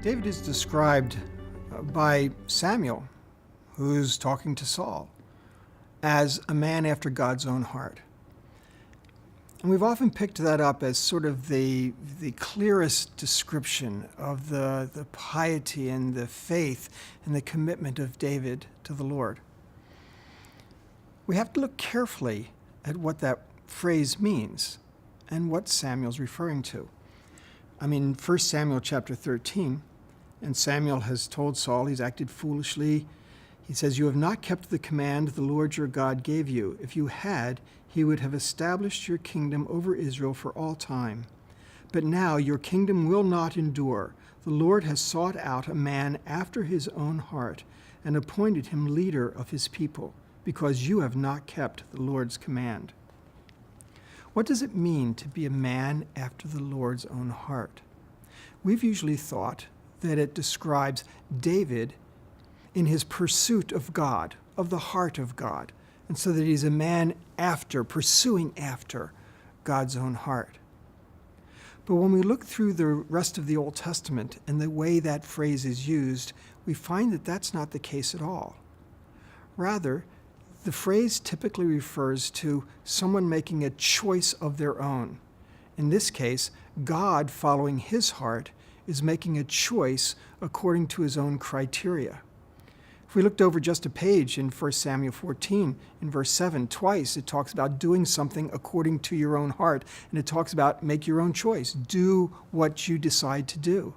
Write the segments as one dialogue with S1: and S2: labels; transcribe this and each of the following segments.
S1: David is described by Samuel, who's talking to Saul, as a man after God's own heart. And we've often picked that up as sort of the clearest description of the piety and the faith and the commitment of David to the Lord. We have to look carefully at what that phrase means and what Samuel's referring to. I mean, 1 Samuel chapter 13, and Samuel has told Saul he's acted foolishly. He says, "You have not kept the command the Lord your God gave you. If you had, he would have established your kingdom over Israel for all time. But now your kingdom will not endure. The Lord has sought out a man after his own heart and appointed him leader of his people, because you have not kept the Lord's command." What does it mean to be a man after the Lord's own heart? We've usually thought that it describes David in his pursuit of God, of the heart of God, and so that he's a man pursuing after God's own heart. But when we look through the rest of the Old Testament and the way that phrase is used, we find that that's not the case at all. Rather, the phrase typically refers to someone making a choice of their own. In this case, God, following his heart, is making a choice according to his own criteria. If we looked over just a page in 1 Samuel 14, in verse 7, twice it talks about doing something according to your own heart, and it talks about make your own choice. Do what you decide to do.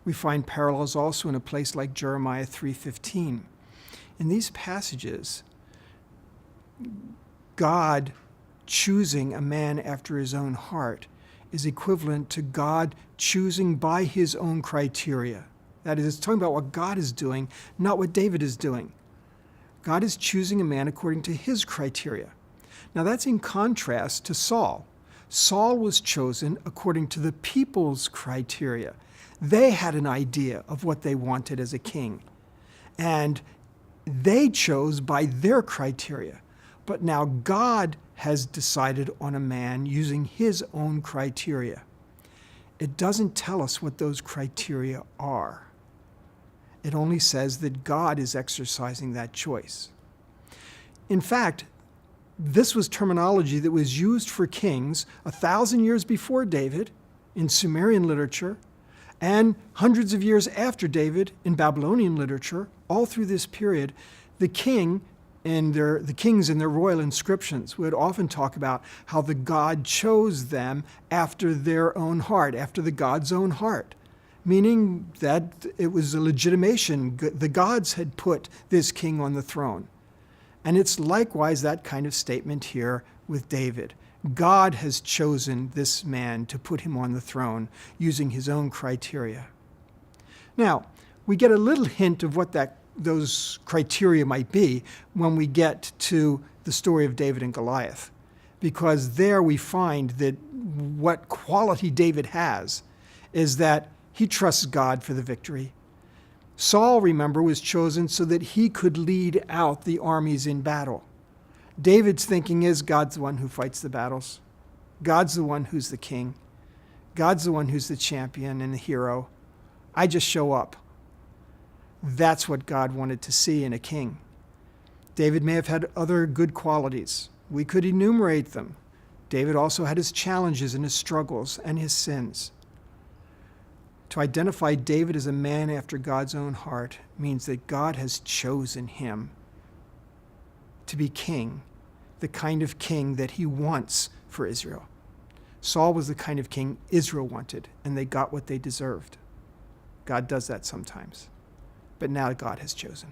S1: We find parallels also in a place like Jeremiah 3:15. In these passages, God choosing a man after his own heart is equivalent to God choosing by his own criteria. That is, it's talking about what God is doing, not what David is doing. God is choosing a man according to his criteria. Now that's in contrast to Saul. Saul was chosen according to the people's criteria. They had an idea of what they wanted as a king, and they chose by their criteria. But now God has decided on a man using his own criteria. It doesn't tell us what those criteria are. It only says that God is exercising that choice. In fact, this was terminology that was used for kings 1,000 years before David in Sumerian literature and hundreds of years after David in Babylonian literature. All through this period, the kings in their royal inscriptions would often talk about how the God chose them after their own heart, after the God's own heart, meaning that it was a legitimation. The gods had put this king on the throne. And it's likewise that kind of statement here with David. God has chosen this man to put him on the throne using his own criteria. Now, we get a little hint of what those criteria might be when we get to the story of David and Goliath, because there we find that what quality David has is that he trusts God for the victory. Saul, remember, was chosen so that he could lead out the armies in battle. David's thinking is God's the one who fights the battles. God's the one who's the king. God's the one who's the champion and the hero. I just show up. That's what God wanted to see in a king. David may have had other good qualities. We could enumerate them. David also had his challenges and his struggles and his sins. To identify David as a man after God's own heart means that God has chosen him to be king, the kind of king that he wants for Israel. Saul was the kind of king Israel wanted, and they got what they deserved. God does that sometimes. But now God has chosen.